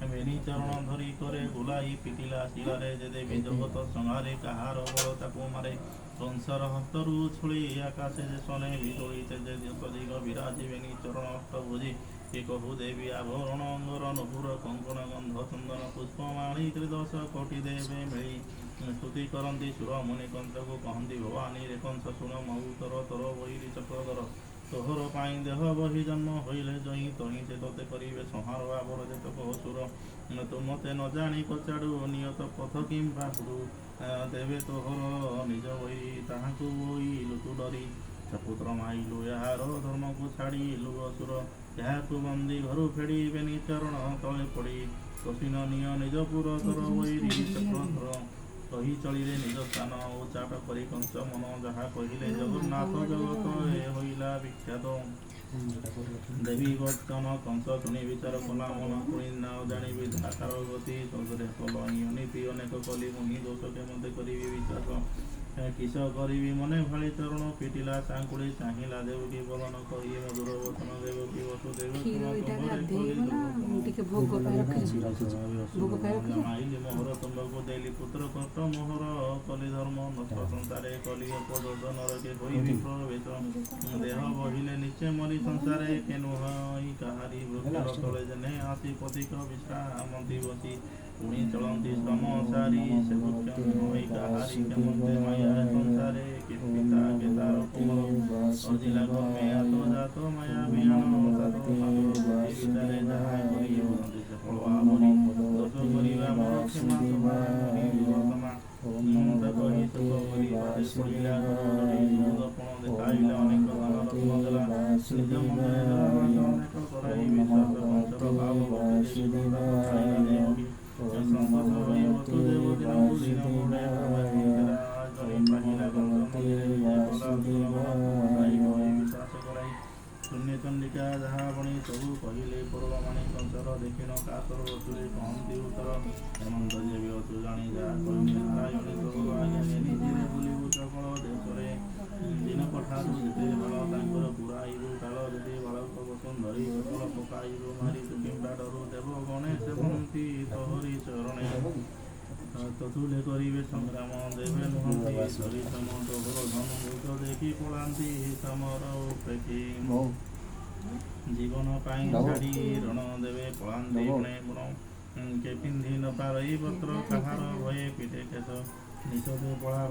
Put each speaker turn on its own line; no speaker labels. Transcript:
ବେନି ଚରଣ ଧରି କରେ ବୁଲାଇ ପିଟିଲା ଶିଳାରେ ଯେ ଦେବୀ ଜଗତ ସଂହାରେ କାହାର ବଳ ତାକୁ ମାରେ ସଂସାର ହସ୍ତରୁ ଛୁଳି ଆକାଶେ ଯେ ଶନେ ବିଜୁଳି ତେଜେ ଦିଗ ବିରାଜିବେନି ଚରଣ ଅଷ୍ଟଭୁଜି ଏ କହୁ ଦେବୀ ଆଭରଣ ଅଙ୍ଗର ନୁପୁର କଙ୍କଣ ଗନ୍ଧ ଚନ୍ଦନ ପୁଷ୍ପମାଳି ତ୍ରିଦଶ କୋଟି ଦେବେ ମିଳି ସ୍ତୁତି କରନ୍ତି ସୁର ମୁନି କନ୍ତକୁ କହନ୍ତି ଭବାନୀ ରେକଂସ ଶୁଣ ମହୁତର ତର ବୈରୀ ଚକ୍ରଧର ତୋହର ପାଇଁ ଦେହ ବହି ଜନ୍ମ ହୋଇଲେ ଜଇଁ ତହିଁ ସେ ତତେ କରିବେ ସଂହାର ଆବର ଯେତକ ଅସୁର ତୁମତେ ନ ଜାଣି କଚାଡ଼ୁ ନିୟତ ପଥ କିମ୍ବା ହୁଡୁ ଦେବେ ତୋହର ନିଜ ବହି ତାହାକୁ ବୋଇଲୁ ତୁ ଡରି ସପୁତ୍ର ମାଇଲୁ ଏହାର ଧର୍ମକୁ ଛାଡ଼ିଲୁ ଅସୁର ଏହାକୁ ବନ୍ଦୀ ଘରୁ ଫେଡ଼ିବେନି ଚରଣ ତଳେ ପଡ଼ି କସିନ ନିଅ ନିଜ ପୁର ତୋର ବୈରୀ ଚକ୍ରଧର କହି ଚଳିଲେ ନିଜ ସ୍ଥାନ ଉଚ୍ଚାଟ କରି କଂସ ମନ ଯାହା କହିଲେ ଜଗନ୍ନାଥ ଜଗତ ଏ ହୋଇଲା ବିଖ୍ୟାତ ଦେବୀ ବଚନ କଂସ ଶୁଣି ବିଚାର କଲା ମନ ଶୁଣି ନ ଜାଣିବି ଆକାର ଗତି ସଦରେ କଲ ଅନୀତି ଅନେକ କଲି ମୁହିଁ ଦୋଷ କେମତେ କରିବି ବିଚାର କିସ କରିବି ମନେ ଭଳି ଚରଣ ପିଟିଲା ସାଙ୍କୁଳି ଚାହିଁଲା ଦେବକୀ ବଦନ କହି ମଧୁର ବଚନ ଦେବକୀ ବସୁଦେବ ମାଇଲି ମୋହର ତୁଣ୍ଡକୁ ଦେଲି ପୁତ୍ର କଷ୍ଟ ମୋହର କଲି ଧର୍ମ ନଷ୍ଟ ସଂସାରେ କଲି ଅପଦୋଷ ନରକେ ହୋଇବି ପ୍ରବେଶ ଦେହ ବହିଲେ ନିଚେ ମରି ସଂସାରେ କେନୁ ହଇ କାହାରି ବୃକ୍ଷର ତଳେ ଜେନେ ଆସି ପଥିକ ବିଶ୍ରାମନ୍ତି ବସି ପୁଣି ଚଳନ୍ତି ଶ୍ରମ ସାରି ସେ ବୃକ୍ଷ ହୋଇ କାହାରି କେମତେ ମାୟା ସଂସାରେ କେ ପିତା କେ ତାର କୋମଳ ଅର୍ଜିଲା କର୍ମେ ଆତ ଜାତ ମାୟା ବିୟାଣ ସାତ ଭିତରେ ଯାହା କରି ବୁଲନ୍ତି ସେ ଫଳ ଆମରି ଦୋଷ କରିବା ମୋର କ୍ଷମା ସଭା କ୍ଷମା କହି ସୁଖ କରିବାରେ ପଡ଼ିଲା ଦର୍ପଣ ଦେଖାଇଲା ଅନେକ ଧନ ରତ୍ନ ଦେଲା ନିଜ ମନରେ ଅନେକ କରାଇ ବିଶ୍ୱାସ କଂସର ଭାବ ଦେବୀ ସଂବାଦ ହୋଇ ବସୁଦେବ ଦିନକୁ ଦିନ ମୋଡ଼େ ପାହିଲା ଗନ୍ଧ ବିଶ୍ୱାସ କରାଇ ଶୂନ୍ୟ ଚଣ୍ଡିକା ଯାହା ବଣି ସବୁ କହିଲେ ପରମାଣି କଂସର ଦେଖିନ କାତର ବସୁରେ କହନ୍ତି ଉତ୍ତର ହେମନ୍ତ ଯେ ବି ଅଛୁ ଜାଣି ଯାହା କହିଲେ ନାରାୟଣୀ ତୋର ଆଜ୍ଞା ନିଜରେ ବୁଲିବୁ ଚକଳ ଦେଶରେ ଦିନ ପଠାରୁ ଯେତେ ବଳ ତାଙ୍କର ପୁରାଇବୁ କାଳ ଯେତେ ବାଳକ ବସୁନ୍ଧରୀ କପଳ ପକାଇବୁ ମାରି ତୁ କିମ୍ବା ଡରୁ ଦେବ ଗଣେ ସେବନ୍ତି ତୋହରି ଚରଣେ ତତୁଲେ କରିବେ ସଂଗ୍ରାମ ଦେବେ ନୁହନ୍ତି ଧରି ସମ ତୋହର ଧନ ମୃତ ଦେଖି ପଳାନ୍ତି ତମର ଉପେକ୍ଷୀ ଜୀବନ ପାଇଁ ଛାଡ଼ି ରଣ ଦେବେ ପଳାନ୍ତି ଗୁଣେ ଗୁଣ କେ ପିନ୍ଧି ନ ପାରଇ ପତ୍ର କାହାର ଭଏ ପିଠେ କେଶ ନିଷଦେ ପଳାବ